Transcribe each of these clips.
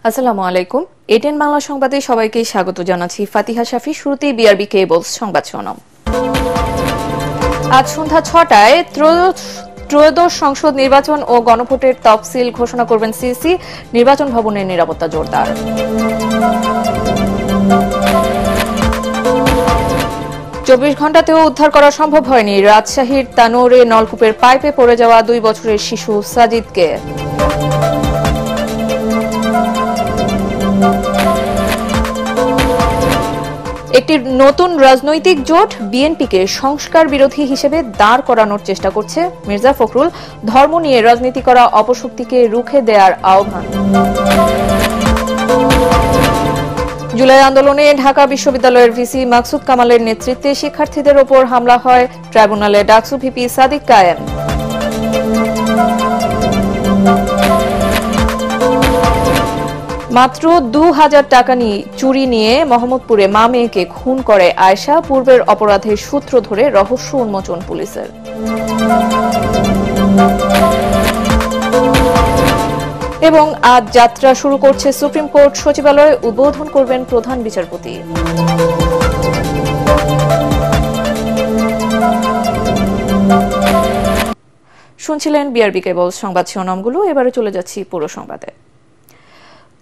আসসালামু আলাইকুম। এটিএন বাংলা সংবাদে সবাইকে স্বাগত জানাচ্ছি। ফাতিহা শাফি। শুরুতেই বিআরবি কেবলস সংবাদ শোনাম। আজ সন্ধ্যা ৬টায় ত্রয়োদশ সংসদ নির্বাচন ও গণভোটের তফসিল ঘোষণা করবেন সিইসি। নির্বাচন ভবনের নিরাপত্তা জোরদার। ২৪ ঘণ্টাতেও উদ্ধার করা সম্ভব হয়নি রাজশাহীর তানোরে নলকূপের পাইপে পড়ে যাওয়া ২ বছরের শিশু সাজিদকে। একটি নতুন রাজনৈতিক জোট বিএনপিকে সংস্কার বিরোধী হিসেবে দাঁড় করানোর চেষ্টা করছে মির্জা ফখরুল। ধর্ম নিয়ে রাজনীতি করা অপশক্তিকে রুখে দেওয়ার আহ্বান। জুলাই আন্দোলনে ঢাকা বিশ্ববিদ্যালয়ের ভিসি মাকসুদ কামালের নেতৃত্বে শিক্ষার্থীদের ওপর হামলা হয়। ট্রাইব্যুনালে ডাকসু ভিপি সাদিক কায়েম। মাত্র ২,০০০ টাকা চুরি নিয়ে মোহাম্মদপুরে মা মেয়েকে খুন করে আয়েশা। পূর্বের অপরাধের সূত্র ধরে রহস্য উন্মোচন পুলিশের। এবং আজ যাত্রা শুরু করছে সুপ্রিম কোর্ট সচিবালয়। উদ্বোধন করবেন প্রধান বিচারপতি। শুনছিলেন বিআরবি কেবল সংবাদ শিরোনামগুলো। এবারে চলে যাচ্ছি পুরো সংবাদে।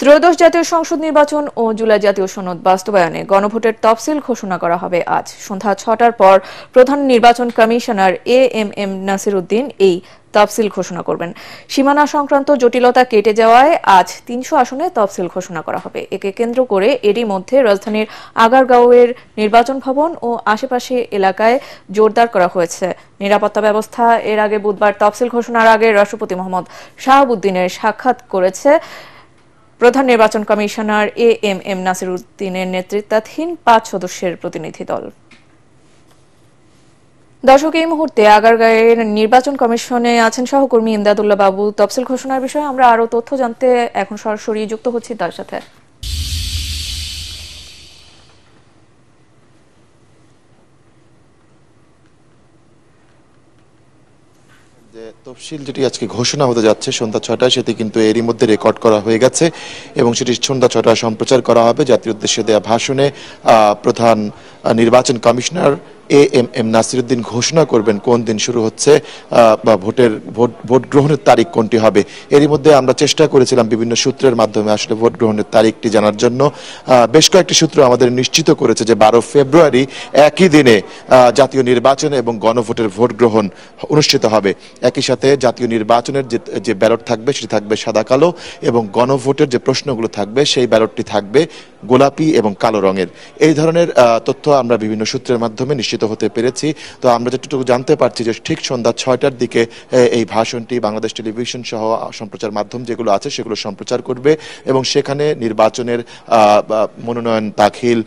ত্রয়োদশ জাতীয় সংসদ নির্বাচন ও জুলাই জাতীয় সনদ বাস্তবায়নে গণভোটের তফসিল ঘোষণা করা হবে আজ সন্ধ্যা ৬টার পর। প্রধান নির্বাচন কমিশনার এএমএম নাসির উদ্দিন এই তফসিল ঘোষণা করবেন। সীমানা সংক্রান্ত জটিলতা কেটে যাওয়ায় আজ ৩০০ আসনে তফসিল ঘোষণা করা হবে। একে কেন্দ্র করে এরই মধ্যে রাজধানীর আগারগাঁওয়ের নির্বাচন ভবন ও আশেপাশে এলাকায় জোরদার করা হয়েছে নিরাপত্তা ব্যবস্থা। এর আগে বুধবার তফসিল ঘোষণার আগে রাষ্ট্রপতি মোহাম্মদ শাহাবুদ্দিনের সাক্ষাৎ করেছে প্রধান নির্বাচন কমিশনার এএমএম নাসির উদ্দিনের নেতৃত্বাধীন ৫ সদস্যের প্রতিনিধি দল। দর্শক, এই মুহূর্তে আগারগাঁওয়ের নির্বাচন কমিশনে আছেন সহকর্মী ইমদাদুল্লাহ বাবু। তফসিল ঘোষণার বিষয়ে আমরা আরো তথ্য জানতে এখন সরাসরি যুক্ত হচ্ছি তার সাথে। তফসিল যেটি আজকে ঘোষণা হতে যাচ্ছে সন্ধ্যা ৬টায়, সেটি কিন্তু এরই মধ্যে রেকর্ড করা হয়ে গেছে এবং সেটি সন্ধ্যা ৬টায় সম্প্রচার করা হবে। জাতির উদ্দেশ্যে দেওয়া ভাষণে প্রধান নির্বাচন কমিশনার এএমএম নাসির উদ্দিন ঘোষণা করবেন কোন দিন শুরু হচ্ছে বা ভোট গ্রহণের তারিখ কোনটি হবে। এরই মধ্যে আমরা চেষ্টা করেছিলাম বিভিন্ন সূত্রের মাধ্যমে আসলে ভোট গ্রহণের তারিখটি জানার জন্য। বেশ কয়েকটি সূত্র আমাদের নিশ্চিত করেছে যে ১২ ফেব্রুয়ারি একই দিনে জাতীয় নির্বাচন এবং গণভোটের ভোট গ্রহণ অনুষ্ঠিত হবে। একই সাথে জাতীয় নির্বাচনের যে ব্যালট থাকবে সেটি থাকবে সাদা কালো এবং গণভোটের যে প্রশ্নগুলো থাকবে সেই ব্যালটটি থাকবে গোলাপি এবং কালো রঙের। এই ধরনের তথ্য আমরা বিভিন্ন সূত্রের মাধ্যমে নিশ্চিত হতে পেরেছি। তো আমরা যেটুকু জানতে পারছি যে ঠিক সন্ধ্যা ৬টার দিকে এই ভাষণটি বাংলাদেশ টেলিভিশন সহ সম্প্রচার মাধ্যম যেগুলো আছে সেগুলো সম্প্রচার করবে এবং সেখানে নির্বাচনের মনোনয়ন দাখিল,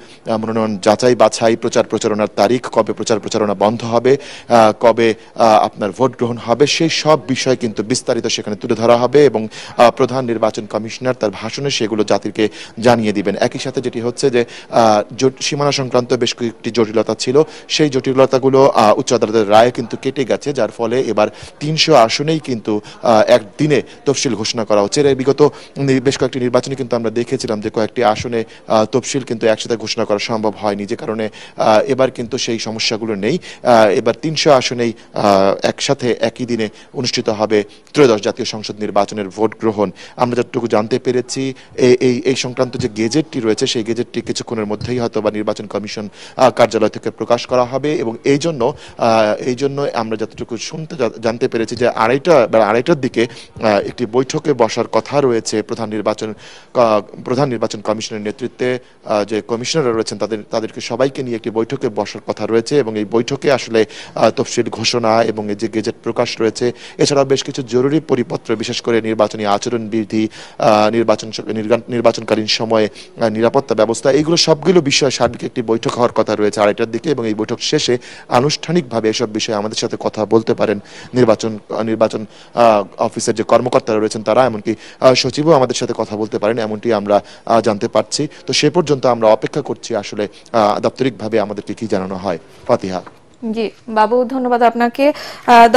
মনোনয়ন যাচাই বাছাই, প্রচার প্রচারণার তারিখ, কবে প্রচার প্রচারণা বন্ধ হবে, কবে আপনার ভোট গ্রহণ হবে, সেই সব বিষয় কিন্তু বিস্তারিত সেখানে তুলে ধরা হবে এবং প্রধান নির্বাচন কমিশনার তার ভাষণে সেগুলো জাতিকে জানিয়ে দিবেন। একই সাথে যেটি হচ্ছে যে সীমানা সংক্রান্ত বেশ কয়েকটি জটিলতা ছিল, সেই জটিলতাগুলো উচ্চ আদালতের রায়ে কিন্তু কেটে গেছে, যার ফলে এবার ৩০০ আসনেই কিন্তু একদিনে তফসিল ঘোষণা করা হচ্ছে। এর বিগত বেশ কয়েকটি নির্বাচনে কিন্তু আমরা দেখেছিলাম যে কয়েকটি আসনে তফসিল কিন্তু একসাথে ঘোষণা করা সম্ভব হয়নি, যে কারণে এবার কিন্তু সেই সমস্যাগুলো নেই। এবার ৩০০ আসনেই একসাথে একই দিনে অনুষ্ঠিত হবে ত্রয়োদশ জাতীয় সংসদ নির্বাচনের ভোট গ্রহণ। আমরা যতটুকু জানতে পেরেছি এই সংক্রান্ত যে গেজেটটি রয়েছে সেই গেজেটটি কিছুক্ষণের মধ্যেই হয়তো বা নির্বাচন কমিশন কার্যালয় থেকে প্রকাশ করা হবে এবং এই জন্য আমরা যতটুকু জানতে পেরেছি যে আড়াইটার দিকে একটি বৈঠকে বসার কথা রয়েছে প্রধান নির্বাচন কমিশনের নেতৃত্বে যে কমিশনাররা রয়েছেন তাদেরকে সবাইকে নিয়ে একটি বৈঠকে বসার কথা রয়েছে এবং এই বৈঠকে আসলে তফসিল ঘোষণা এবং এই যে গেজেট প্রকাশ রয়েছে, এছাড়াও বেশ কিছু জরুরি পরিপত্র, বিশেষ করে নির্বাচনী আচরণবিধি, নির্বাচনকালীন সময়ে নিরাপত্তা ব্যবস্থা, এইগুলো সবগুলো বিষয়ে সার্বিক একটি বৈঠক হওয়ার কথা রয়েছে আড়াইটার দিকে এবং এই বৈঠক শেষে আনুষ্ঠানিকভাবে এসব বিষয়ে আমাদের সাথে কথা বলতে পারেন নির্বাচন অফিসের যে কর্মকর্তারা রয়েছেন তারা, এমনকি সচিবও আমাদের সাথে কথা বলতে পারেন, এমনটি আমরা জানতে পারছি। তো সে পর্যন্ত আমরা অপেক্ষা করছি আসলে দাপ্তরিকভাবে আমাদেরকে কি জানানো হয়। ফাতিহা। জি বাবু, ধন্যবাদ আপনাকে।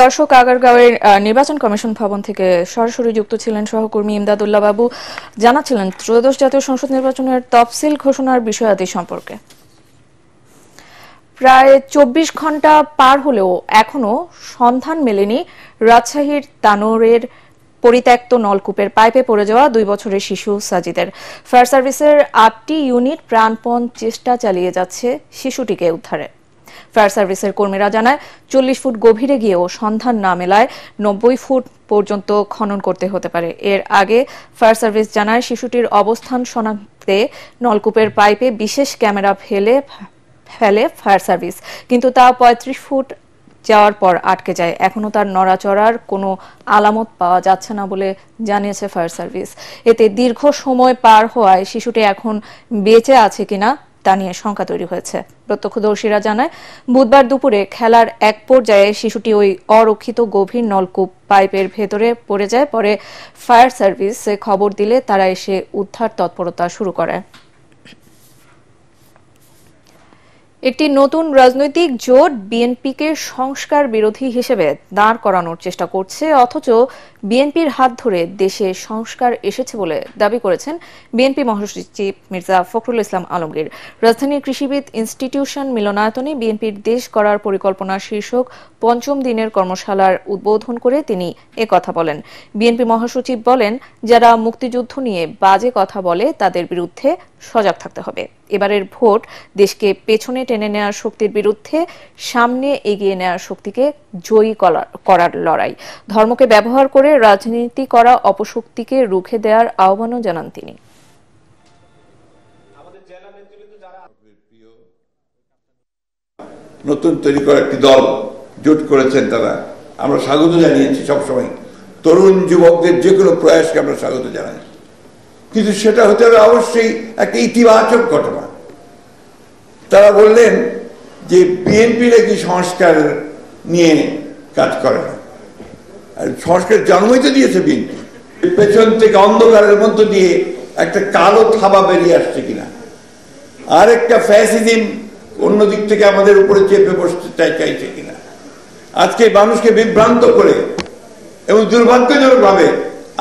দর্শক, আগারগাঁওয়ের নির্বাচন কমিশন ভবন থেকে সরাসরি যুক্ত ছিলেন সহকর্মী ইমদাদুল্লাহ বাবু, জানাচ্ছিলেন ত্রয়োদশ জাতীয় সংসদ নির্বাচনের তফসিল ঘোষণার বিষয়াদি সম্পর্কে। প্রায় ২৪ ঘন্টা পার হলেও এখনো সন্ধান মেলেনি রাজশাহীর তানোরের পরিত্যক্ত নলকূপের পাইপে পড়ে যাওয়া ২ বছরের শিশু সাজিদের। ফায়ার সার্ভিসের ৮টি ইউনিট প্রাণপণ চেষ্টা চালিয়ে যাচ্ছে শিশুটিকে উদ্ধারে। ফায়ার সার্ভিসের কর্মীরা জানায় ৪০ ফুট গভীরে গিয়েও সন্ধান না মেলায় ৯০ ফুট পর্যন্ত খনন করতে হতে পারে। এর আগে ফায়ার সার্ভিস জানায় শিশুটির অবস্থান শনাক্তে নলকূপের পাইপে বিশেষ ক্যামেরা ফেলে ফায়ার সার্ভিস, কিন্তু তা ৩৫ ফুট যাওয়ার পর আটকে যায়। এখনো তার নড়াচড়ার কোনো আলামত পাওয়া যাচ্ছে না বলে জানিয়েছে ফায়ার সার্ভিস। এতে দীর্ঘ সময় পার হওয়ায় শিশুটি এখন বেঁচে আছে কিনা তা নিয়ে শঙ্কা তৈরি হয়েছে। প্রত্যক্ষদর্শীরা জানায় বুধবার দুপুরে খেলার এক পর্যায়ে শিশুটি ওই অরক্ষিত গভীর নলকূপ পাইপের ভেতরে পড়ে যায়। পরে ফায়ার সার্ভিসে খবর দিলে তারা এসে উদ্ধার তৎপরতা শুরু করে। একটি নতুন রাজনৈতিক জোট বিএনপিকে সংস্কার বিরোধী হিসেবে দাঁড় করানোর চেষ্টা করছে, অথচ বিএনপির হাত ধরে দেশে সংস্কার এসেছে বলে দাবি করেছেন বিএনপি মহাসচিব মির্জা ফখরুল ইসলাম আলমগীর। রাজধানীর কৃষিবিদ ইনস্টিটিউশন মিলনায়তনে বিএনপির দেশ গড়ার পরিকল্পনা শীর্ষক ৫ম দিনের কর্মশালার উদ্বোধন করে তিনি একথা বলেন। বিএনপি মহাসচিব বলেন, যারা মুক্তিযুদ্ধ নিয়ে বাজে কথা বলে তাদের বিরুদ্ধে সজাগ থাকতে হবে। এবারের ভোট দেশকে পেছনে টেনে নেওয়ার শক্তির বিরুদ্ধে সামনে এগিয়ে নেওয়ার শক্তিকে জয়ী করার লড়াই। ধর্মকে ব্যবহার করে রাজনীতি করা অপশক্তিকে রুখে দেওয়ার আহ্বানও জানান তিনি। নতুন তৈরি করা একটি দল জোট করেছেন, তারা আমরা স্বাগত জানিয়েছি। সবসময় তরুণ যুবকদের যে কোনো প্রয়াসকে আমরা স্বাগত জানাই, কিন্তু সেটা হতে হবে অবশ্যই একটা ইতিবাচক ঘটনা। তারা বললেন যে বিএনপি নাকি সংস্কার নিয়ে কাজ করে না, আর সংস্কার জন্মই তো দিয়েছে বিএনপি। পেছন থেকে অন্ধকারের মধ্য দিয়ে একটা কালো থাবা বেরিয়ে আসছে কিনা, আর একটা ফ্যাসিজম অন্যদিক থেকে আমাদের উপরে চেপে বসতে চাইছে কিনা, আজকে মানুষকে বিভ্রান্ত করে এবং দুর্ভাগ্যজনকভাবে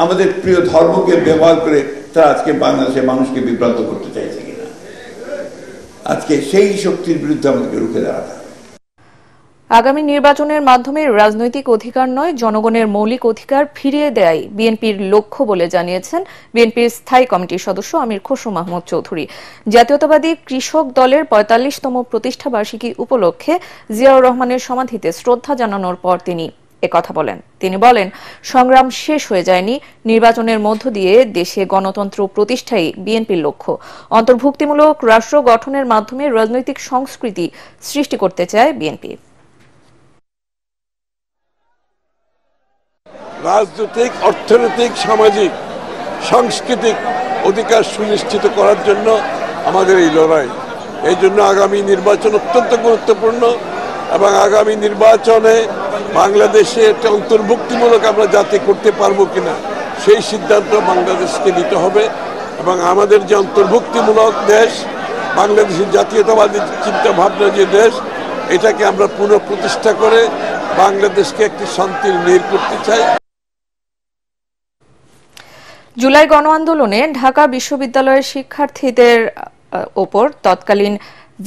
আমাদের প্রিয় ধর্মকে ব্যবহার করে তারা আজকে বাংলাদেশের মানুষকে বিভ্রান্ত করতে চাইছে কিনা, আজকে সেই শক্তির বিরুদ্ধে আমাদেরকে রুখে দাঁড়াতে হবে। আগামী নির্বাচনের মাধ্যমে রাজনৈতিক অধিকার নয়, জনগণের মৌলিক অধিকার ফিরিয়ে দেয়াই বিএনপির লক্ষ্য বলে জানিয়েছেন বিএনপির স্থায়ী কমিটির সদস্য আমির খসরু মাহমুদ চৌধুরী। জাতীয়তাবাদী কৃষক দলের ৪৫তম প্রতিষ্ঠা বার্ষিকী উপলক্ষে জিয়াউর রহমানের সমাধিতে শ্রদ্ধা জানানোর পর তিনি একথা বলেন। তিনি বলেন, সংগ্রাম শেষ হয়ে যায়নি, নির্বাচনের মধ্য দিয়ে দেশে গণতন্ত্র প্রতিষ্ঠাই বিএনপির লক্ষ্য। অন্তর্ভুক্তিমূলক রাষ্ট্র গঠনের মাধ্যমে রাজনৈতিক সংস্কৃতি সৃষ্টি করতে চায় বিএনপি। রাজনৈতিক, অর্থনৈতিক, সামাজিক, সাংস্কৃতিক অধিকার সুনিশ্চিত করার জন্য আমাদের এই লড়াই। এই জন্য আগামী নির্বাচন অত্যন্ত গুরুত্বপূর্ণ এবং আগামী নির্বাচনে বাংলাদেশে একটা অন্তর্ভুক্তিমূলক আমরা জাতি করতে পারবো কিনা সেই সিদ্ধান্ত বাংলাদেশকে নিতে হবে। এবং আমাদের যে অন্তর্ভুক্তিমূলক দেশ, বাংলাদেশের জাতীয়তাবাদী চিন্তা ভাবনা যে দেশ, এটাকে আমরা পুনঃপ্রতিষ্ঠা করে বাংলাদেশকে একটি শান্তির নীড় করতে চাই। জুলাই গণ আন্দোলনে ঢাকা বিশ্ববিদ্যালয়ের শিক্ষার্থীদের ওপর তৎকালীন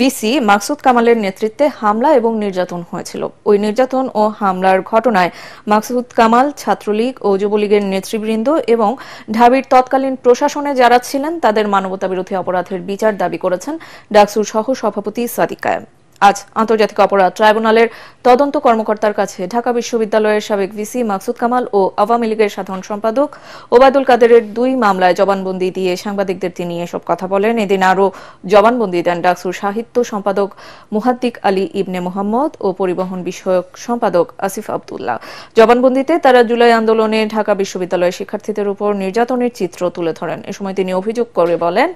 ভিসি মাকসুদ কামালের নেতৃত্বে হামলা এবং নির্যাতন হয়েছিল। ওই নির্যাতন ও হামলার ঘটনায় মাকসুদ কামাল, ছাত্রলীগ ও যুবলীগের নেতৃবৃন্দ এবং ঢাবির তৎকালীন প্রশাসনে যারা ছিলেন তাদের মানবতাবিরোধী অপরাধের বিচার দাবি করেছেন ডাকসুর সহ সভাপতি সাদিক কায়েম। আজ আন্তর্জাতিক অপরাধ ট্রাইব্যুনালের তদন্ত কর্মকর্তার কাছে ঢাকা বিশ্ববিদ্যালয়ের সাবেক ভিসি মাকসুদ কামাল ও আওয়ামী লীগের সাধারণ সম্পাদক ওবায়দুল কাদেরের ২ মামলায় জবানবন্দি দিয়ে সাংবাদিকদের তিনি এসব কথা বলেন। এদিন আরও জবানবন্দি দেন ডাকসুর সাহিত্য সম্পাদক মুহাদ্দিক আলী ইবনে মোহাম্মদ ও পরিবহন বিষয়ক সম্পাদক আসিফ আব্দুল্লাহ। জবানবন্দিতে তারা জুলাই আন্দোলনে ঢাকা বিশ্ববিদ্যালয়ের শিক্ষার্থীদের উপর নির্যাতনের চিত্র তুলে ধরেন। এ সময় তিনি অভিযোগ করে বলেন,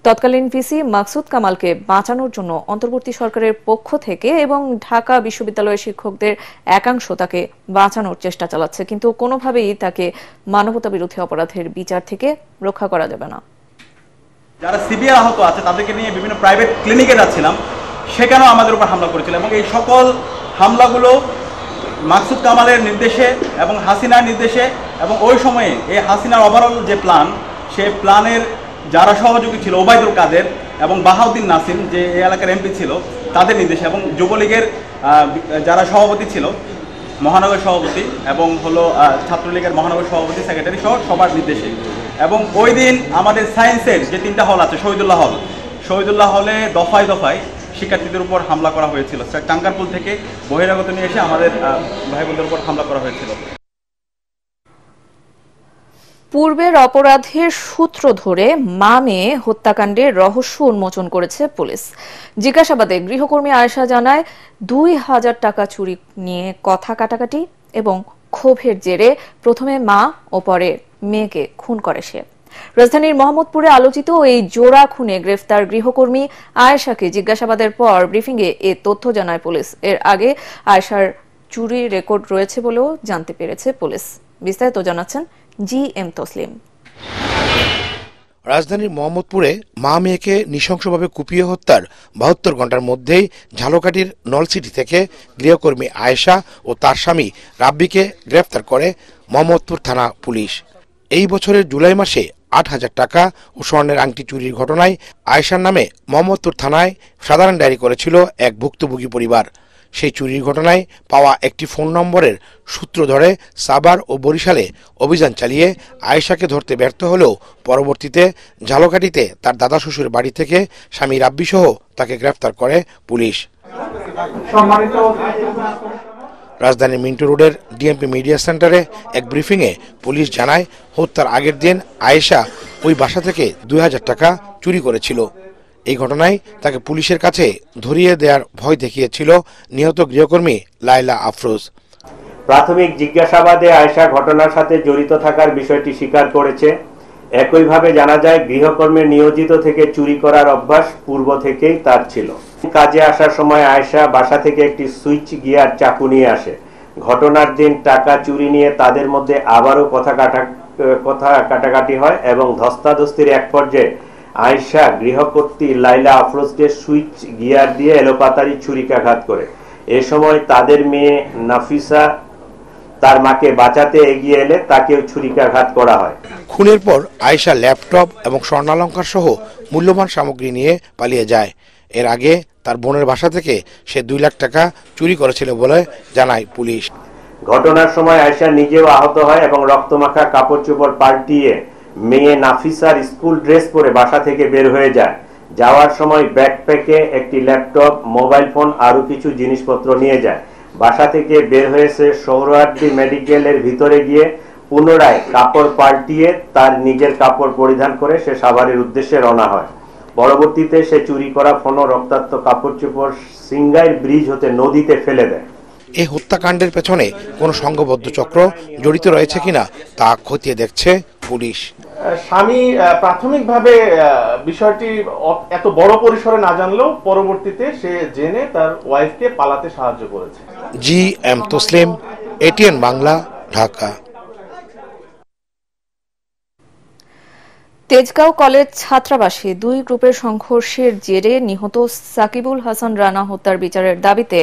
তৎকালীন ভিসি মাকসুদ কামালকে বাঁচানোর জন্য অন্তর্বর্তী সরকারের পক্ষ থেকে এবং ঢাকা বিশ্ববিদ্যালয়ের শিক্ষকদের একাংশ তাকে বাঁচানোর চেষ্টা চালাচ্ছে, কিন্তু কোনোভাবেই তাকে মানবতাবিরোধী অপরাধের বিচার থেকে রক্ষা করা যাবে না। যারা সিভিয়ার আহত আছে তাদেরকে নিয়ে বিভিন্ন প্রাইভেট ক্লিনিকে যাচ্ছিলাম, সেখানেও আমাদের উপর হামলা করেছিল এবং এই সকল হামলাগুলো মাকসুদ কামালের নির্দেশে এবং হাসিনার নির্দেশে, এবং ওই সময়ে এই হাসিনার ওভারঅল যে প্ল্যান, সেই প্ল্যানের যারা সহযোগী ছিল ওবায়দুল কাদের এবং বাহাউদ্দিন নাসিম যে এই এলাকার এমপি ছিল তাদের নির্দেশে, এবং যুবলীগের যারা সভাপতি ছিল, মহানগর সভাপতি এবং হলো ছাত্রলীগের মহানগর সভাপতি, সেক্রেটারি সহ সবার নির্দেশে। এবং ওই দিন আমাদের সায়েন্সের যে 3টা হল আছে, শহীদুল্লাহ হলে দফায় দফায় শিক্ষার্থীদের উপর হামলা করা হয়েছিল। টাঙ্গারপুল থেকে বহিরাগত নিয়ে এসে আমাদের ভাই বোনদের উপর হামলা করা হয়েছিল। পূর্বের অপরাধের সূত্র ধরে মা মেয়ে হত্যাকাণ্ডের রহস্য উন্মোচন করেছে পুলিশ। জিজ্ঞাসাবাদে গৃহকর্মী আয়েশা জানায় 2000 টাকা চুরি নিয়ে কথা কাটাকাটি এবং ক্ষোভের জেরে প্রথমে মা ও পরে মেয়েকে খুন করে সে। রাজধানীর মোহাম্মদপুরে আলোচিত এই জোড়া খুনে গ্রেফতার গৃহকর্মী আয়েশাকে জিজ্ঞাসাবাদের পর ব্রিফিংয়ে এ তথ্য জানায় পুলিশ। এর আগে আয়েশার চুরির রেকর্ড রয়েছে বলেও জানতে পেরেছে পুলিশ। বিস্তারিত জানাচ্ছেন জি.এম. তসলিম। রাজধানীর মোহাম্মদপুরে মা মেয়েকে নৃশংসভাবে কুপিয়ে হত্যার 72 ঘন্টার মধ্যেই ঝালকাঠির নলসিটি থেকে গৃহকর্মী আয়েশা ও তার স্বামী রাব্বিকে গ্রেফতার করে মোহাম্মদপুর থানা পুলিশ। এই বছরের জুলাই মাসে 8000 টাকা ও স্বর্ণের আংটি চুরির ঘটনায় আয়েশার নামে মোহাম্মদপুর থানায় সাধারণ ডায়েরি করেছিল এক ভুক্তভোগী পরিবার। সেই চুরির ঘটনায় পাওয়া একটি ফোন নম্বরের সূত্র ধরে সাভার ও বরিশালে অভিযান চালিয়ে আয়েশাকে ধরতে ব্যর্থ হলেও পরবর্তীতে ঝালকাঠিতে তার দাদা শ্বশুর বাড়ি থেকে স্বামী রাব্বি সহ তাকে গ্রেফতার করে পুলিশ। রাজধানীর মিন্টু রোডের ডিএমপি মিডিয়া সেন্টারে এক ব্রিফিংয়ে পুলিশ জানায়, হত্যার আগের দিন আয়েশা ওই বাসা থেকে 2000 টাকা চুরি করেছিল। এই ঘটনায় তাকে পুলিশের কাছে ধরিয়ে দেওয়ার ভয় দেখিয়েছিল নিহত গৃহকর্মী লায়লা আফরোজ। প্রাথমিক জিজ্ঞাসাবাদে আয়েশা ঘটনার সাথে জড়িত থাকার বিষয়টি স্বীকার করেছে। একইভাবে জানা যায়, গৃহকর্মীর নিয়োজিত থেকে চুরি করার অভ্যাস পূর্ব থেকেই তার ছিল। কাজে আসার সময় আয়েশা বাসা থেকে একটি সুইচ গিয়ার চাকু নিয়ে আসে। ঘটনার দিন টাকা চুরি নিয়ে তাদের মধ্যে আবারও কথা কাটাকাটি হয় এবং ধস্তাধস্তির এক পর্যায়ে আয়েশা গৃহকর্ত্রী লায়লা আফরোজকে সুইচ গিয়ার দিয়ে এলোপাতাড়ি ছুরিকাঘাত করে। এ সময় তাদের মেয়ে নাফিসা তার মাকে বাঁচাতে এগিয়ে এলে তাকেও ছুরিকাঘাত করা হয়। খুনের পর আয়েশা ল্যাপটপ এবং স্বর্ণালংকার সহ মূল্যবান সামগ্রী নিয়ে পালিয়ে যায়। এর আগে তার বোনের বাসা থেকে সে 2 লাখ টাকা চুরি করেছিল বলে জানায় পুলিশ। ঘটনার সময় আয়েশা নিজেও আহত হয় এবং রক্তমাখা কাপড় চোপড় পাল্টিয়ে মেয়ে নাফিসার স্কুল ড্রেস পরে বাসা থেকে বের হয়ে যায়। যাওয়ার সময় ব্যাকপ্যাকে একটি ল্যাপটপ, মোবাইল ফোন আরো কিছু জিনিসপত্র নিয়ে যায়। বাসা থেকে বের হয়েছে সোহরাওয়ার্দী মেডিকেলের ভিতরে গিয়ে পুনরায় কাপড় পাল্টিয়ে তার নিজের কাপড় পরিধান করে সে সাভারের উদ্দেশ্যে রওনা হয়। পরবর্তীতে সে চুরি করা ফোন ও রক্তাক্ত কাপড় চোপড় সিঙ্গাইর ব্রিজ হতে নদীতে ফেলে দেয়। এই হত্যাকাণ্ডের পেছনে কোনো সংঘবদ্ধ চক্র জড়িত রয়েছে কিনা তা খতিয়ে দেখছে পুলিশ। স্বামী প্রাথমিকভাবে বিষয়টি এত বড় পরিসরে না জানলেও পরবর্তীতে সে জেনে তার ওয়াইফকে পালাতে সাহায্য করেছে। GM. Taslim, ATN Bangla, Dhaka. Tejgaon college ছাত্রাবাসে 2 গ্রুপের সংঘর্ষের জেরে নিহত সাকিবুল হাসান রানা হত্যার বিচারের দাবিতে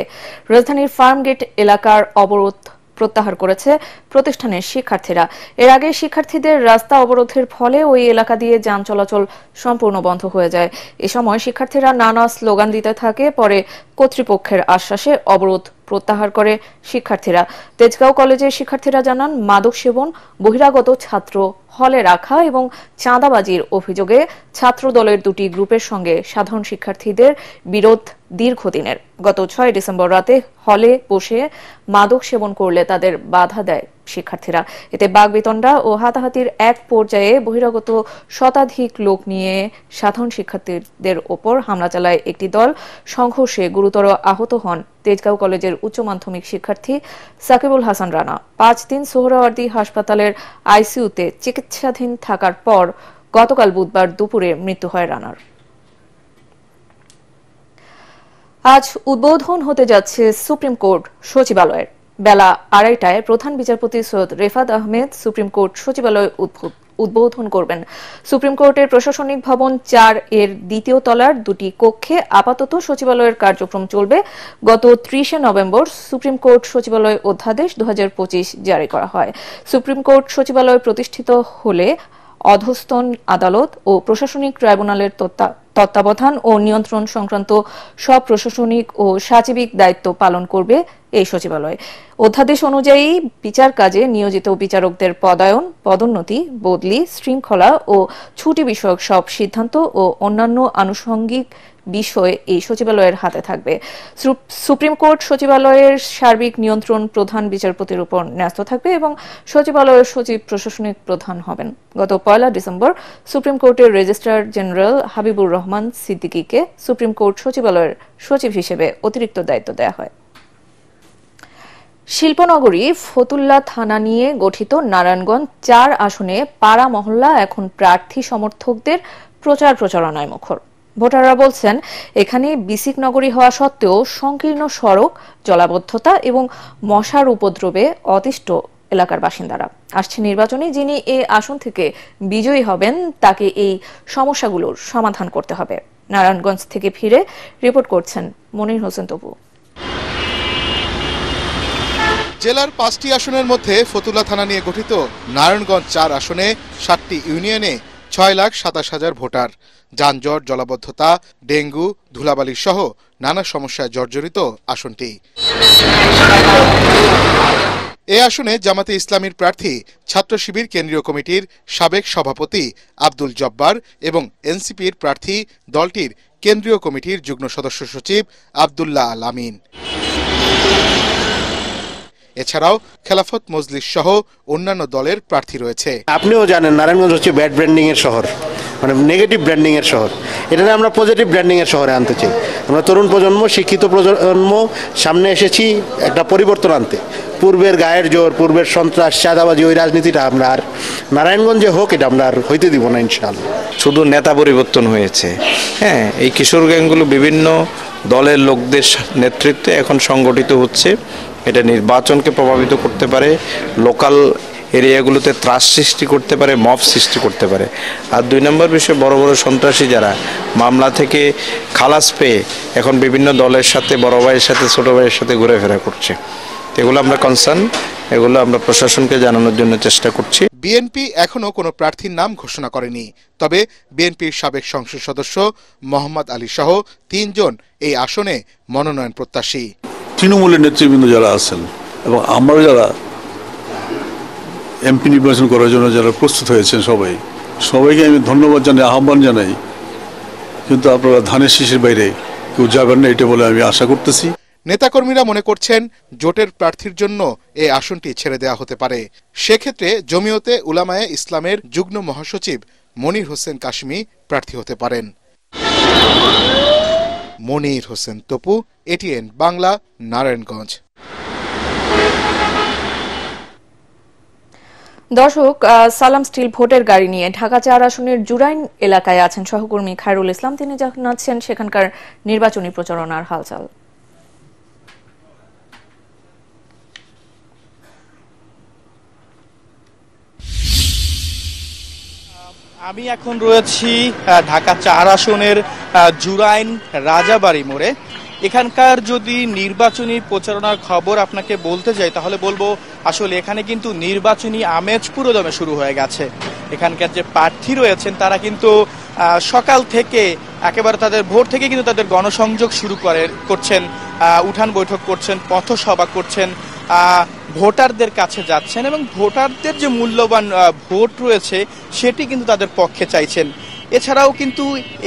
রাজধানীর ফার্মগেট এলাকার অবরোধ প্রত্যাহার করেছে প্রতিষ্ঠানের শিক্ষার্থীরা। এর আগে শিক্ষার্থীদের রাস্তা অবরোধের ফলে ওই এলাকা দিয়ে যান চলাচল সম্পূর্ণ বন্ধ হয়ে যায়। এ সময় শিক্ষার্থীরা নানা স্লোগান দিতে থাকে। পরে কর্তৃপক্ষের আশ্বাসে অবরোধ প্রত্যাহার করে শিক্ষার্থীরা। তেজগাঁও কলেজের শিক্ষার্থীরা জানান, মাদক সেবন, বহিরাগত ছাত্র হলে রাখা এবং চাঁদাবাজির অভিযোগে ছাত্র দলের 2টি গ্রুপের সঙ্গে সাধারণ শিক্ষার্থীদের বিরোধ দীর্ঘদিনের। গত 6 ডিসেম্বর রাতে হলে বসে মাদক সেবন করলে তাদের বাধা দেয় শিক্ষার্থীরা। এতে বাগবিতণ্ডা ও হাতাহাতির এক পর্যায়ে বহিরাগত শতাধিক লোক নিয়ে সাধারণ শিক্ষার্থীদের ওপর হামলা চালায় একটি দল। সংঘর্ষে গুরুতর আহত হন তেজগাঁও কলেজের উচ্চ মাধ্যমিক শিক্ষার্থী সাকিবুল হাসান রানা। 5 দিন সোহরাওয়ার্দী হাসপাতালের আইসিইউতে চিকিৎসাধীন থাকার পর গতকাল বুধবার দুপুরে মৃত্যু হয় রানার। আজ উদ্বোধন হতে যাচ্ছে সুপ্রিম কোর্ট সচিবালয়ের। বেলা 2:30টায় প্রধান বিচারপতি সৈয়দ রেফাত আহমেদ সুপ্রিম কোর্ট সচিবালয় উদ্বোধন করবেন। সুপ্রিম কোর্টের প্রশাসনিক ভবন 4 এর দ্বিতীয় তলার 2টি কক্ষে আপাতত সচিবালয়ের কার্যক্রম চলবে। গত 30 নভেম্বর সুপ্রিম কোর্ট সচিবালয় অধ্যাদেশ 2025 জারি করা হয়। সুপ্রিম কোর্ট সচিবালয় প্রতিষ্ঠিত হলে অধস্তন আদালত ও প্রশাসনিক ট্রাইব্যুনালের তত্ত্বাবধান ও নিয়ন্ত্রণ সংক্রান্ত সব প্রশাসনিক ও সাচিবিক দায়িত্ব পালন করবে এই সচিবালয়। অধ্যাদেশ অনুযায়ী বিচার কাজে নিয়োজিত বিচারকদের পদায়ন, পদোন্নতি, বদলি, শৃঙ্খলা ও ছুটি বিষয়ক সব সিদ্ধান্ত ও অন্যান্য আনুষঙ্গিক বিষয় এই সচিবালয়ের হাতে থাকবে। সুপ্রিম কোর্ট সচিবালয়ের সার্বিক নিয়ন্ত্রণ প্রধান বিচারপতির উপর ন্যস্ত থাকবে এবং সচিবালয়ের সচিব প্রশাসনিক প্রধান হবেন। গত 1 ডিসেম্বর সুপ্রিম কোর্টের রেজিস্ট্রার জেনারেল হাবিবুর রহমান সিদ্দিকীকে সুপ্রিম কোর্ট সচিবালয়ের সচিব হিসেবে অতিরিক্ত দায়িত্ব দেওয়া হয়। শিল্পনগরী ফতুল্লা থানা নিয়ে গঠিত নারায়ণগঞ্জ 4 আসনে পাড়া মহল্লা এখন প্রার্থী সমর্থকদের প্রচারণায় মুখর। ভোটাররা বলছেন, এখানে বিসিক নগরী হওয়া সত্ত্বেও সংকীর্ণ সড়ক, জলাবদ্ধতা এবং মশার উপদ্রবে অতিষ্ঠ এলাকার বাসিন্দারা। আসছে নির্বাচনে যিনি এই আসন থেকে বিজয়ী হবেন তাকে এই সমস্যাগুলোর সমাধান করতে হবে। নারায়ণগঞ্জ থেকে ফিরে রিপোর্ট করছেন মনির হোসেন তপু। জেলার 5টি আসনের মধ্যে ফতুল্লা থানা নিয়ে গঠিত নারায়ণগঞ্জ 4 আসনে 7টি ইউনিয়নে 6,27,000 ভোটার। যানজট, জলাবদ্ধতা, ডেঙ্গু, ধুলাবালি সহ নানা সমস্যায় জর্জরিত আসনটি। এ আসনে জামাতে ইসলামীর প্রার্থী ছাত্র শিবির কেন্দ্রীয় কমিটির সাবেক সভাপতি আব্দুল জব্বার এবং এনসিপির প্রার্থী দলটির কেন্দ্রীয় কমিটির যুগ্ম সদস্য সচিব আব্দুল্লাহ আল আমিন। এছাড়াও খেলাফত মজলিস সহ অন্যান্য দলের প্রার্থী রয়েছে। আপনিও জানেন নারায়ণগঞ্জ হচ্ছে ব্যাড ব্র্যান্ডিং এর শহর, মানে নেগেটিভ ব্র্যান্ডিং এর শহর। এটা আমরা পজিটিভ ব্র্যান্ডিং এর শহরে আনতে চাই। আমরা তরুণ প্রজন্ম, শিক্ষিত প্রজন্ম সামনে এসেছি একটা পরিবর্তন আনতে। পূর্বের গায়ের জোর, পূর্বের সন্ত্রাস, চাঁদাবাজি, ওই রাজনীতিটা আমরা আর নারায়ণগঞ্জে হোক এটা আমরা আর হইতে দিব না ইনশাআল্লাহ। শুধু নেতা পরিবর্তন হয়েছে, হ্যাঁ, এই কিশোর গ্যাংগুলো বিভিন্ন দলের লোকদের নেতৃত্বে এখন সংগঠিত হচ্ছে। এটা নির্বাচনকে প্রভাবিত করতে পারে, লোকাল এরিয়াগুলোতে ত্রাস সৃষ্টি করতে পারে, মব সৃষ্টি করতে পারে। আর 2 নম্বর বিষয়, বড় বড় সন্ত্রাসী যারা মামলা থেকে খালাস পেয়ে এখন বিভিন্ন দলের সাথে, বড় ভাইয়ের সাথে, ছোট ভাইয়ের সাথে ঘুরেফেরা করছে। এগুলো আমরা কনসার্ন, এগুলো আমরা প্রশাসনকে জানানোর জন্য চেষ্টা করছি। বিএনপি এখনো কোনো প্রার্থীর নাম ঘোষণা করেনি, তবে বিএনপির সাবেক সংসদ সদস্য মোহাম্মদ আলী সহ 3 জন এই আসনে মনোনয়ন প্রত্যাশী। তৃণমূলের নেতৃবৃন্দ যারা আছেন এবং আমরা যারা এমপি নির্বাচন করার জন্য যারা প্রস্তুত হয়েছেন সবাইকে আমি ধন্যবাদ জানাই, আহ্বান জানাই। কিন্তু আপনারা ধানের শীষের বাইরে কেউ যাবেন না, এটা বলে আমি আশা করতেছি। নেতাকর্মীরা মনে করছেন জোটের প্রার্থীর জন্য এই আসনটি ছেড়ে দেওয়া হতে পারে। সেক্ষেত্রে জমিয়তে উলামায়ে ইসলামের যুগ্ম মহাসচিব মনির হোসেন কাশমি প্রার্থী হতে পারেন। মনির হোসেন তপু, এটিএন বাংলা, নারায়ণগঞ্জ। দর্শক, সালাম স্টিল ভোটের গাড়ি নিয়ে ঢাকা 4 আসনের জুরাইন এলাকায় আছেন সহকর্মী খায়রুল ইসলাম। তিনি জানাচ্ছেন সেখানকার নির্বাচনী প্রচারণার হালচাল। আমি এখন রয়েছি ঢাকা 4 আসনের জুরাইন রাজাবাড়ি মোড়ে। এখানকার যদি নির্বাচনী প্রচারণার খবর আপনাকে বলতে যাই তাহলে বলবো আসলে এখানে কিন্তু নির্বাচনী আমেজ পুরোদমে শুরু হয়ে গেছে। এখানকার যে প্রার্থী রয়েছেন তারা কিন্তু সকাল থেকে একেবারে তাদের ভোর থেকে কিন্তু তাদের গণসংযোগ শুরু করছেন, উঠান বৈঠক করছেন, পথসভা করছেন, ভোটারদের কাছে যাচ্ছেন এবং ভোটারদের যে মূল্যবান ভোট রয়েছে সেটি কিন্তু তাদের পক্ষে চাইছেন। এছাড়াও কিন্তু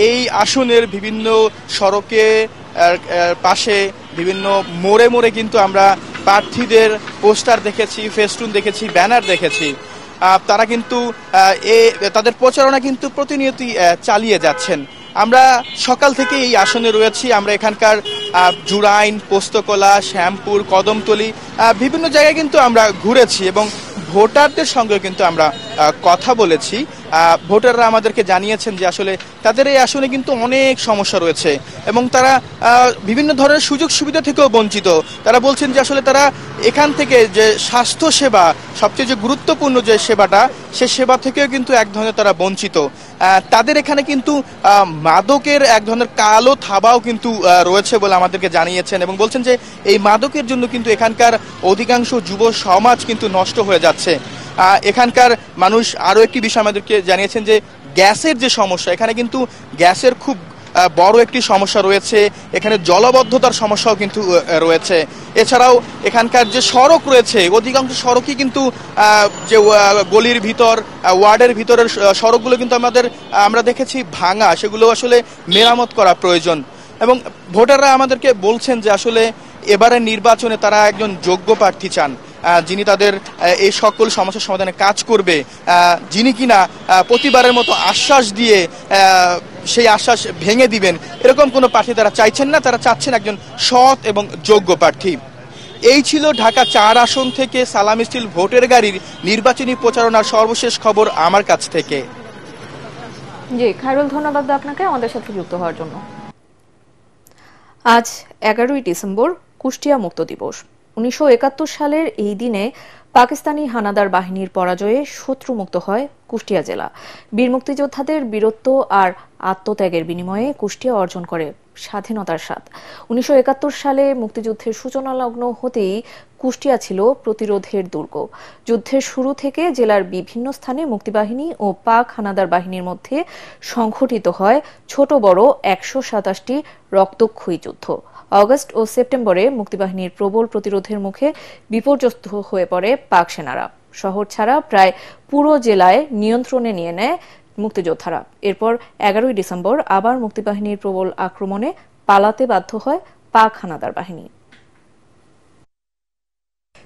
এই আসনের বিভিন্ন সড়কে পাশে বিভিন্ন মোড়ে মোড়ে কিন্তু আমরা প্রার্থীদের পোস্টার দেখেছি, ফেস্টুন দেখেছি, ব্যানার দেখেছি। তারা কিন্তু তাদের প্রচারণা কিন্তু প্রতিনিয়ত চালিয়ে যাচ্ছেন। আমরা সকাল থেকে এই আসনে রয়েছি। আমরা এখানকার জুরাইন, পোস্তকলা, শ্যামপুর, কদমতলী বিভিন্ন জায়গায় কিন্তু আমরা ঘুরেছি এবং ভোটারদের সঙ্গে কিন্তু আমরা কথা বলেছি। ভোটাররা আমাদেরকে জানিয়েছেন যে আসলে তাদের এই আসনে কিন্তু অনেক সমস্যা রয়েছে এবং তারা বিভিন্ন ধরনের সুযোগ সুবিধা থেকেও বঞ্চিত। তারা বলছেন যে আসলে তারা এখান থেকে যে স্বাস্থ্য সেবা, সবচেয়ে যে গুরুত্বপূর্ণ যে সেবাটা, সে সেবা থেকেও কিন্তু এক ধরনের তারা বঞ্চিত। তাদের এখানে কিন্তু মাদকের এক ধরনের কালো থাবাও কিন্তু রয়েছে বলে আমাদেরকে জানিয়েছেন এবং বলছেন যে এই মাদকের জন্য কিন্তু এখানকার অধিকাংশ যুব সমাজ কিন্তু নষ্ট হয়ে যাচ্ছে। এখানকার মানুষ আরও একটি বিষয় আমাদেরকে জানিয়েছেন যে গ্যাসের যে সমস্যা, এখানে কিন্তু গ্যাসের খুব বড় একটি সমস্যা রয়েছে, এখানে জলবদ্ধতার সমস্যাও কিন্তু রয়েছে। এছাড়াও এখানকার যে সড়ক রয়েছে, অধিকাংশ সড়কই কিন্তু যে গলির ভিতর, ওয়ার্ডের ভিতরের সড়কগুলো কিন্তু আমরা দেখেছি ভাঙা, সেগুলো আসলে মেরামত করা প্রয়োজন। এবং ভোটাররা আমাদেরকে বলছেন যে আসলে এবারের নির্বাচনে তারা একজন যোগ্য প্রার্থী চান, যিনি তাদের এই সকল সমস্যার সমাধানে কাজ করবে, যিনি কিনা প্রতিবারের মতো আশ্বাস দিয়ে সেই আশ্বাস ভেঙে দিবেন, এরকম কোনো প্রার্থী তারা চাইছেন না। তারা চাচ্ছেন একজন সৎ এবং যোগ্য প্রার্থী। এই ছিল ঢাকা 4 আসন থেকে সালাম স্টিল ভোটের গাড়ির নির্বাচনী প্রচারণার সর্বশেষ খবর আমার কাছ থেকে। জি খায়রুল, ধন্যবাদ আপনাকে আমাদের সাথে যুক্ত হওয়ার জন্য। আজ 11ই ডিসেম্বর কুষ্টিয়া মুক্ত দিবস। 1971 সালের এই দিনে পাকিস্তানি হানাদার বাহিনীর পরাজয়ে শত্রুমুক্ত হয় কুষ্টিয়া জেলা। বীর মুক্তিযোদ্ধাদের বীরত্ব আর আত্মত্যাগের বিনিময়ে কুষ্টিয়া অর্জন করে স্বাধীনতার স্বাদ। 1971 সালে মুক্তিযুদ্ধের সূচনা লগ্ন হতেই কুষ্টিয়া ছিল প্রতিরোধের দুর্গ। যুদ্ধের শুরু থেকে জেলার বিভিন্ন স্থানে মুক্তিবাহিনী ও পাক হানাদার বাহিনীর মধ্যে সংঘটিত হয় ছোট বড় 127টি রক্তক্ষয়ী যুদ্ধ। অগস্ট ও সেপ্টেম্বরে মুক্তিবাহিনীর প্রবল প্রতিরোধের মুখে বিপর্যস্ত হয়ে পড়ে পাক সেনারা। শহর ছাড়া প্রায় পুরো জেলায় নিয়ন্ত্রণে নিয়ে নেয় মুক্তিযোদ্ধারা। এরপর 11ই ডিসেম্বর আবার মুক্তিবাহিনীর প্রবল আক্রমণে পালাতে বাধ্য হয় পাক হানাদার বাহিনী।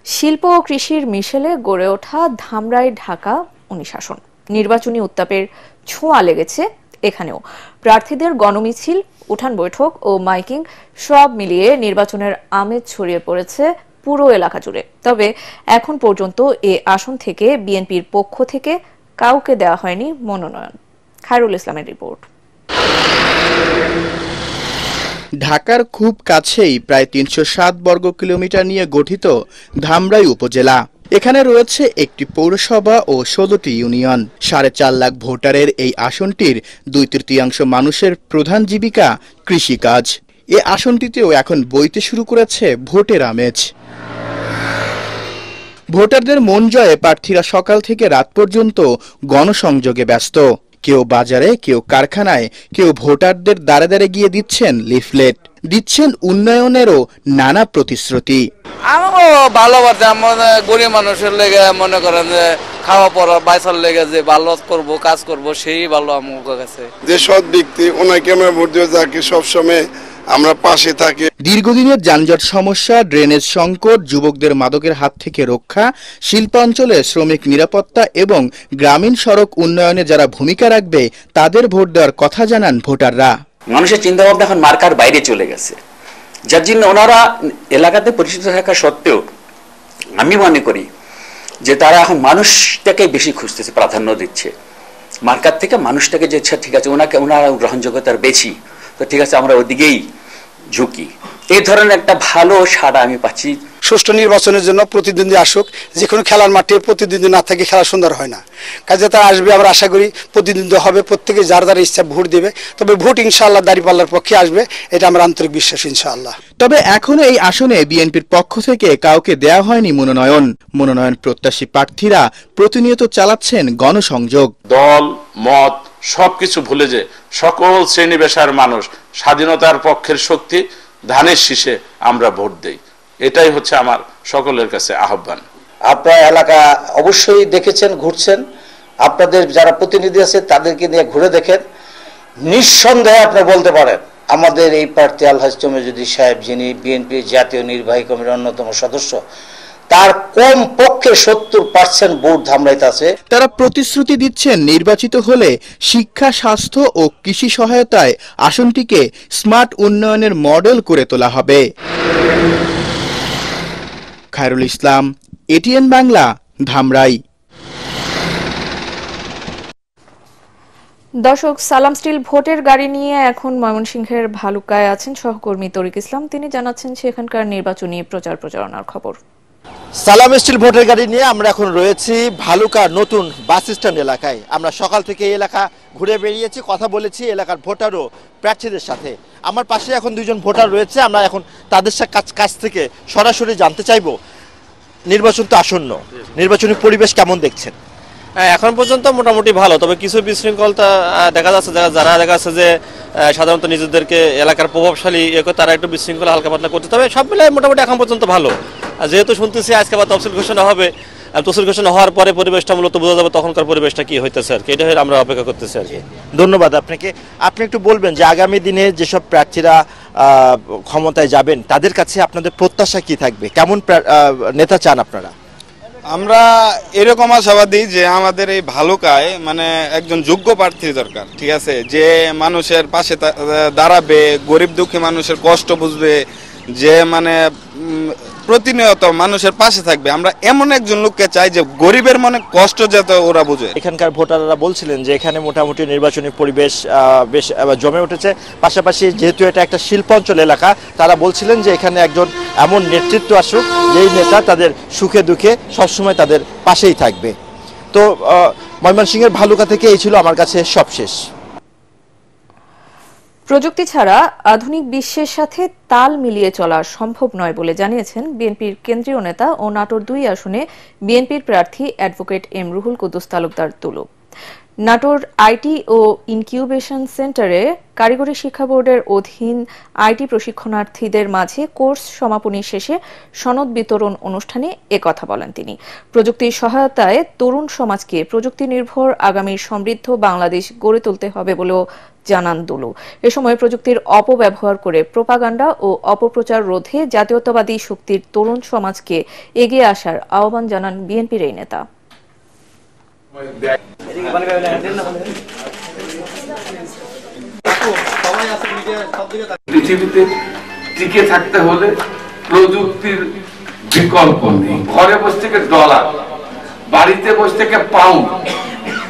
শিল্প ও কৃষির মিশেলে গড়ে ওঠা ধামরাই ঢাকা 19 আসন। নির্বাচনী উত্তাপের ছোঁয়া লেগেছে এখানেও। প্রার্থীদের গণমিছিল, উঠান বৈঠক ও মাইকিং সব মিলিয়ে নির্বাচনের আমেজ ছড়িয়ে পড়েছে পুরো এলাকা জুড়ে। তবে এখন পর্যন্ত এ আসন থেকে বিএনপির পক্ষ থেকে কাউকে দেওয়া হয়নি মনোনয়ন। খায়রুল ইসলামের রিপোর্ট। ঢাকার খুব কাছেই প্রায় 307 বর্গ কিলোমিটার নিয়ে গঠিত ধামরাই উপজেলা। এখানে রয়েছে একটি পৌরসভা ও 16টি ইউনিয়ন। 4.5 লাখ ভোটারের এই আসনটির 2/3 মানুষের প্রধান জীবিকা কৃষিকাজ। এ আসনটিতেও এখন বইতে শুরু করেছে ভোটের আমেজ। ভোটারদের মন জয়ে প্রার্থীরা সকাল থেকে রাত পর্যন্ত গণসংযোগে ব্যস্ত। কেউ বাজারে, কেউ কারখানায়, কেউ ভোটারদের দ্বারে দ্বারে গিয়ে দিচ্ছেন লিফলেট, দিচ্ছেন উন্নয়নেরও নানা প্রতিশ্রুতি। আমাকে ভালোবাসে, আমাদের গরিব মানুষের লেগে মনে করেন যে খাওয়া পড়া বাইসার লেগে যে ভালো করব, কাজ করব, সেই ভালো আমার কাছে। যে সৎ ব্যক্তি, ওনাকে আমরা ভোট দিয়ে যাকে সবসময় আমরা পাশে থাকি। দীর্ঘদিনের যানজট সমস্যা, ড্রেনেজ সংকট, যুবকদের মাদকের হাত থেকে রক্ষা, শিল্পাঞ্চলে শ্রমিক নিরাপত্তা এবং গ্রামীণ সড়ক উন্নয়নে যারা ভূমিকা রাখবে তাদের ভোট দেওয়ার কথা জানান ভোটাররা। মানুষের চিন্তাভাবনা এখন মার্কার বাইরে চলে গেছে, যার জন্য ওনারা এলাকাতে পরিচিত থাকা সত্ত্বেও আমি মনে করি যে তারা এখন মানুষটাকে বেশি খুঁজতেছে, প্রাধান্য দিচ্ছে মার্কার থেকে মানুষটাকে। যে ঠিক আছে, ওনারা গ্রহণযোগ্যতার বেশি, তো ঠিক আছে আমরা ওদিকেই ঝুঁকি। এই ধরনের একটা ভালো সাড়া আমি পাচ্ছি। সুষ্ঠু নির্বাচনের জন্য প্রতিদ্বন্দ্বী আসুক। যে কোনো খেলার মাঠে প্রতিদ্বন্দ্বী না থাকে খেলা সুন্দর হয় না। কাজে তারা আসবে, আমরা আশা করি প্রতিদ্বন্দ্বী হবে, প্রত্যেকে যার যার ইচ্ছা ভোট দেবে। তবে ভোট ইনশাআল্লাহ দাঁড়িপাল্লার পক্ষে আসবে, এটা আমার আন্তরিক বিশ্বাস ইনশাআল্লাহ। তবে এখনো এই আসনে বিএনপির পক্ষ থেকে কাউকে দেয়া হয়নি মনোনয়ন প্রত্যাশী প্রার্থীরা প্রতিনিয়ত চালাচ্ছেন গণসংযোগ। দল মত সবকিছু ভুলে যে সকল শ্রেণী পেশার মানুষ স্বাধীনতার পক্ষের শক্তি, ধানের শীষে আমরা ভোট দেই, এটাই হচ্ছে আমার সকলের কাছে আহ্বান। আপনার এলাকা অবশ্যই দেখেছেন, ঘুরছেন, আপনাদের যারা প্রতিনিধি আছে তাদেরকে নিয়ে ঘুরে দেখেন। নিঃসন্দেহে আপনি বলতে পারেন আমাদের এই প্রার্থী আলহাজ তমিজুদ্দিন সাহেব, যিনি বিএনপির জাতীয় নির্বাহী কমিটির অন্যতম সদস্য, তার কম পক্ষে 70% ভোট ধামরাইতে আছে। তারা প্রতিশ্রুতি দিচ্ছেন নির্বাচিত হলে শিক্ষা, স্বাস্থ্য ও কৃষি সহায়তায় আসনটিকে স্মার্ট উন্নয়নের মডেল করে তোলা হবে। খায়রুল ইসলাম, এটিএন বাংলা, ধামরাই। দর্শক, সালাম স্টিল ভোটের গাড়ি নিয়ে এখন ময়মনসিংহের ভালুকায় আছেন সহকর্মী তরিক ইসলাম। তিনি জানাচ্ছেন সেখানকার নির্বাচনী প্রচার প্রচারণার খবর। সালাম স্টিল ভোটের গাড়ি নিয়ে আমরা এখন রয়েছি ভালুকা নতুন বাস স্ট্যান্ড এলাকায়। আমরা সকাল থেকে এই এলাকা ঘুরে বেরিয়েছি, কথা বলেছি এলাকার ভোটার ও প্রার্থীদের সাথে। আমার পাশে এখন দুইজন ভোটার রয়েছে, আমরা এখন তাদের কাছ থেকে সরাসরি জানতে চাইব নির্বাচন তো আসন্ন, নির্বাচনী পরিবেশ কেমন দেখছেন? এখন পর্যন্ত মোটামুটি ভালো, তবে কিছু বিশৃঙ্খলতা দেখা যাচ্ছে। যারা দেখা যাচ্ছে যে সাধারণত নিজেদেরকে এলাকার প্রভাবশালী তারা একটু বিশৃঙ্খলা হালকা পাতলা করতে, তবে সব মিলে মোটামুটি এখন পর্যন্ত ভালো। যেহেতু শুনতেছি আজকে আবার তফসিল ঘোষণা হবে, তফসিল ঘোষণা হওয়ার পরে পরিবেশটা মূলত বোঝা যাবে তখনকার পরিবেশটা কি হইতেছে আর কি, এটা আমরা অপেক্ষা করতেছি আর কি। ধন্যবাদ আপনাকে। আপনি একটু বলবেন যে আগামী দিনে যেসব প্রার্থীরা ক্ষমতায় যাবেন তাদের কাছে আপনাদের প্রত্যাশা কি থাকবে, কেমন নেতা চান আপনারা? আমরা এরকম আশাবাদী যে আমাদের এই ভালুকায় মানে একজন যোগ্য প্রার্থী দরকার, ঠিক আছে, যে মানুষের পাশে দাঁড়াবে, গরিব দুঃখী মানুষের কষ্ট বুঝবে, যে মানে প্রতিনিয়ত মানুষের পাশে থাকবে। আমরা এমন একজন লোককে চাই যে গরিবের মনে কষ্ট যাতে ওরা বুঝে। এখানকার ভোটাররা বলছিলেন যে এখানে মোটামুটি নির্বাচনী পরিবেশ বেশ জমে উঠেছে, পাশাপাশি যেহেতু এটা একটা শিল্পাঞ্চল এলাকা, তারা বলছিলেন যে এখানে একজন এমন নেতৃত্ব আসুক যেই নেতা তাদের সুখে দুঃখে সবসময় তাদের পাশেই থাকবে। তো ময়মনসিংহের ভালুকা থেকে এই ছিল আমার কাছে সবশেষ। প্রযুক্তি ছাড়া আধুনিক বিশ্বের সাথে তাল মিলিয়ে চলা সম্ভব নয় বলে জানিয়েছেন বিএনপির কেন্দ্রীয় নেতা ও নাটোর 2 আসনে বিএনপির প্রার্থী advocate M Ruhul Quddus Talukdar Tulu. Natore IT ও ইনকিউবেশন সেন্টারে কারিগরি শিক্ষা বোর্ডের অধীন আইটি প্রশিক্ষণার্থীদের মাঝে কোর্স সমাপনী শেষে সনদ বিতরণ অনুষ্ঠানে একথা বলেন তিনি। প্রযুক্তির সহায়তায় তরুণ সমাজকে প্রযুক্তি নির্ভর আগামীর সমৃদ্ধ বাংলাদেশ গড়ে তুলতে হবে বলেও জানান দুলু। এ সময় প্রযুক্তির অপব্যবহার করে প্রোপাগান্ডা ও অপপ্রচার রোধে জাতীয়তাবাদী শক্তির তরুণ সমাজকে এগিয়ে আসার আহ্বান জানান বিএনপির এই নেতা। পৃথিবীতে টিকে থাকতে হলে প্রযুক্তির বিকল্প নেই। ঘরে বসে থেকে ডলার, বাড়িতে বসে থেকে পাউন্ড,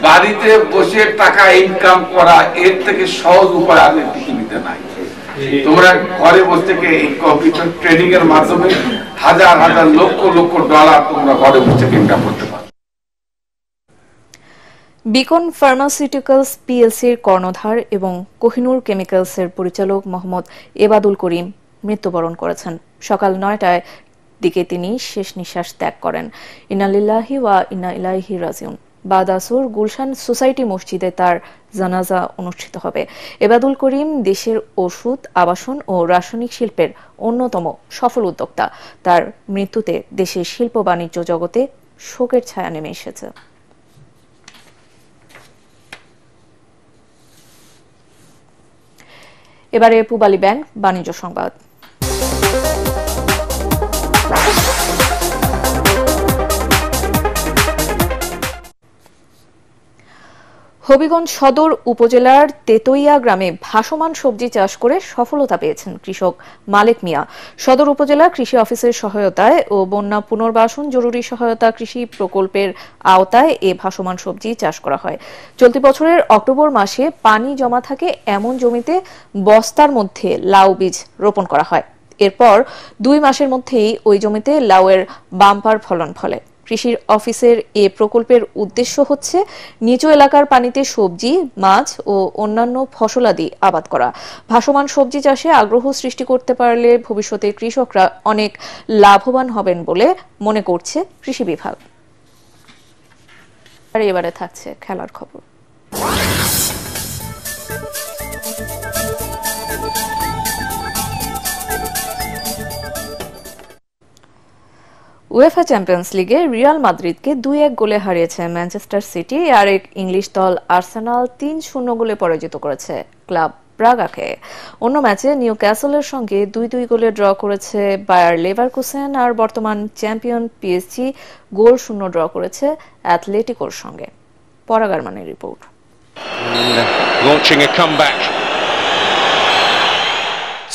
বাড়িতে বসে টাকা ইনকাম করা এর থেকে সহজ উপায় আর পৃথিবীতে নাই। তোমরা ঘরে বসে থেকে এই কম্পিউটার ট্রেডিং এর মাধ্যমে হাজার হাজার লক্ষ লক্ষ ডলার তোমরা ঘরে বসে থেকে ইনকাম করতে পারো। বিকন ফার্মাসিউটিক্যালস পিএলসির কর্ণধার এবং কোহিনুর কেমিক্যালসের পরিচালক মোহাম্মদ এবাদুল করিম মৃত্যুবরণ করেছেন। সকাল 9টায় দিকে তিনি শেষ নিঃশ্বাস ত্যাগ করেন। ইন্না লিল্লাহি ওয়া ইন্না ইলাইহি রাজিউন। বাদ আসর গুলশান সোসাইটি মসজিদে তার জানাজা অনুষ্ঠিত হবে। এবাদুল করিম দেশের ওষুধ, আবাসন ও রাসায়নিক শিল্পের অন্যতম সফল উদ্যোক্তা। তার মৃত্যুতে দেশের শিল্প বাণিজ্য জগতে শোকের ছায়া নেমে এসেছে। এবারে পূবালী ব্যাংক বাণিজ্য সংবাদ। হবিগঞ্জ সদর উপজেলার তেতইয়া গ্রামে ভাসমান সবজি চাষ করে সফলতা পেয়েছেন কৃষক মালেক মিয়া। সদর উপজেলা কৃষি অফিসের সহায়তায় ও বন্যা পুনর্বাসন জরুরি সহায়তা কৃষি প্রকল্পের আওতায় এ ভাসমান সবজি চাষ করা হয়। চলতি বছরের অক্টোবর মাসে পানি জমা থাকে এমন জমিতে বস্তার মধ্যে লাউ বীজ রোপণ করা হয়। এরপর 2 মাসের মধ্যেই ওই জমিতে লাউয়ের বাম্পার ফলন ফলে। কৃষি অফিসের এ প্রকল্পের উদ্দেশ্য হচ্ছে নিচু এলাকার পানিতে সবজি, মাছ ও অন্যান্য ফসলাদি আবাদ করা। ভাসমান সবজি চাষে আগ্রহ সৃষ্টি করতে পারলে ভবিষ্যতে কৃষকরা অনেক লাভবান হবেন বলে মনে করছে কৃষি বিভাগ। আর এবারে থাকছে খেলার খবর। উয়েফা চ্যাম্পিয়ন্স লিগে রিয়াল মাদ্রিদকে 2-1 গোলে হারিয়েছে ম্যানচেস্টার সিটি। আর এক ইংলিশ দল আর্সেনাল 3-0 গোলে পরাজিত করেছে ক্লাব ব্রাগাকে। অন্য ম্যাচে নিউক্যাসলের সঙ্গে 2-2 গোলে ড্র করেছে বায়ার লেভারকুসেন। আর বর্তমান চ্যাম্পিয়ন পিএসজি গোল শূন্য ড্র করেছে অ্যাথলেটিকোর সঙ্গে। পরাগারমানের রিপোর্ট।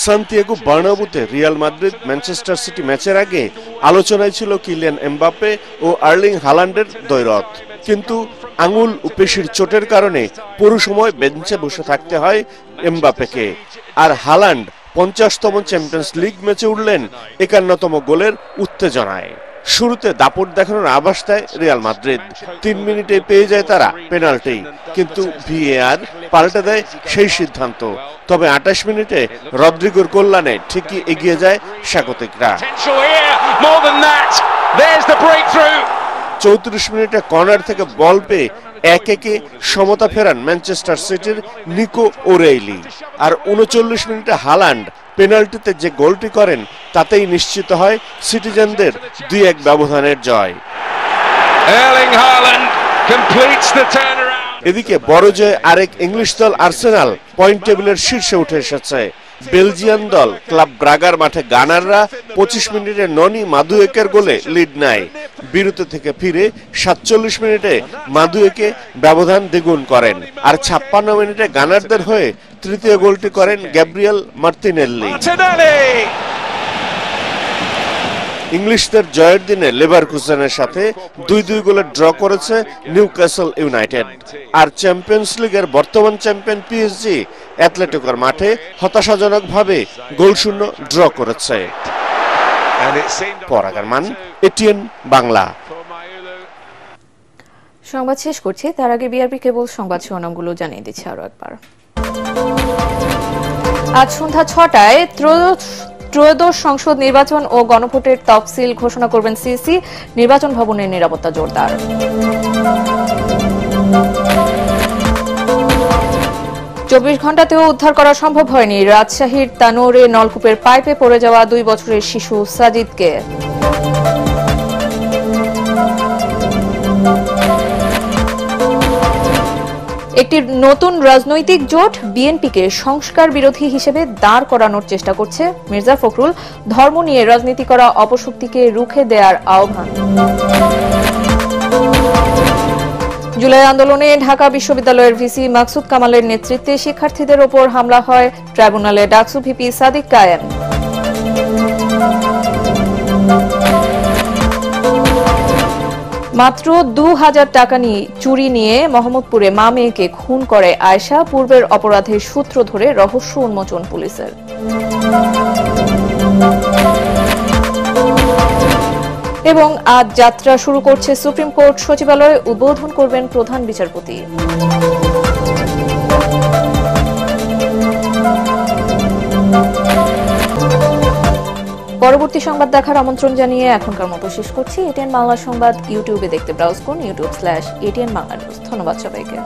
সান্তিয়াগো বার্নাব্যুতে রিয়াল মাদ্রিদ ম্যানচেস্টার সিটি ম্যাচের আগে আলোচনায় ছিল কিলিয়ান এমবাপ্পে ও আর্লিং হালান্ডের দ্বৈরথ, কিন্তু আঙুল ও পেশির চোটের কারণে পুরো সময় বেঞ্চে বসে থাকতে হয় এমবাপ্পেকে। আর হালান্ড 50তম চ্যাম্পিয়ন্স লিগ ম্যাচে উঠলেন 51তম গোলের উত্তেজনায়। শুরুতে দাপট দেখানোর আভাস দেয় রিয়াল মাদ্রিদ, 3 মিনিটে পেয়ে যায় তারা পেনাল্টি, কিন্তু ভিএআর পাল্টে দেয় সেই সিদ্ধান্ত। তবে 28 মিনিটে রদ্রিগোর কল্যাণে ঠিকই এগিয়ে যায় স্বাগতিকরা। 34 মিনিটে কর্নার থেকে বল পেয়ে 1-1 সমতা ফেরান ম্যানচেস্টার সিটির নিকো ওরেইলি। আর 39 মিনিটে হালান্ড পেনাল্টিতে যে গোলটি করেন তাতেই নিশ্চিত হয় সিটিজেনদের 2-1 ব্যবধানের জয়। এদিকে বড় জয়ে আরেক ইংলিশ দল আর্সেনাল পয়েন্ট টেবিলের শীর্ষে উঠে এসেছে। বেলজিয়ান দল ক্লাব ব্রাগার মাঠে গানাররা 25 মিনিটে ননি মাদুয়েকের গোলে লিড নেয়। বিরতি থেকে ফিরে 47 মিনিটে মাদুয়েকে ব্যবধান দ্বিগুণ করেন। আর 56 মিনিটে গানারদের হয়ে তৃতীয় গোলটি করেন গ্যাব্রিয়েল মার্তিনেল্লি। ইংলিশদের জয়ের দিনে লেভারকুসেনের সাথে 2-2 গোলে ড্র করেছে নিউক্যাসল ইউনাইটেড। আর চ্যাম্পিয়ন্স লিগের বর্তমান চ্যাম্পিয়ন পিএসজি অ্যাথলেটিকোর মাঠে হতাশাজনকভাবে গোলশূন্য ড্র করেছে। পরাগার মান, এটিএন বাংলা। সংবাদ শেষ করছি, তার আগে বিআরবি কেবল সংবাদ শিরোনামগুলো জানিয়ে দিচ্ছে আরো একবার। আজ সন্ধ্যা 6টায় ত্রয়োদশ সংসদ নির্বাচন ও গণভোটের তফসিল ঘোষণা করবেন সিইসি। নির্বাচন ভবনের নিরাপত্তা জোরদার। 24 ঘন্টাতেও উদ্ধার করা সম্ভব হয়নি রাজশাহীর তানোরে নলকূপের পাইপে পড়ে যাওয়া 2 বছরের শিশু সাজিদকে। একটি নতুন রাজনৈতিক জোট বিএনপিকে সংস্কার বিরোধী হিসেবে দাঁড় করানোর চেষ্টা করছে মির্জা ফখরুল। ধর্ম নিয়ে রাজনীতি করা অপশক্তিকে রুখে দেওয়ার আহ্বান। জুলাই আন্দোলনে ঢাকা বিশ্ববিদ্যালয়ের ভিসি মাকসুদ কামালের নেতৃত্বে শিক্ষার্থীদের ওপর হামলা হয়, ট্রাইব্যুনালে ডাকসু ভিপি সাদিক কায়েম। মাত্র 2000 টাকা চুরি নিয়ে মোহাম্মদপুরে মা মেয়েকে খুন করে আয়েশা। পূর্বের অপরাধের সূত্র ধরে রহস্য উন্মোচন পুলিশের। এবং আজ যাত্রা শুরু করছে সুপ্রিম কোর্ট সচিবালয়, উদ্বোধন করবেন প্রধান বিচারপতি। পরবর্তী সংবাদ দেখার আমন্ত্রণ জানিয়ে এখনকার মতো শেষ করছি। এটিএন বাংলা সংবাদ ইউটিউবে দেখতে ব্রাউজ করুন youtube/ATN বাংলা নিউজ। ধন্যবাদ সবাইকে।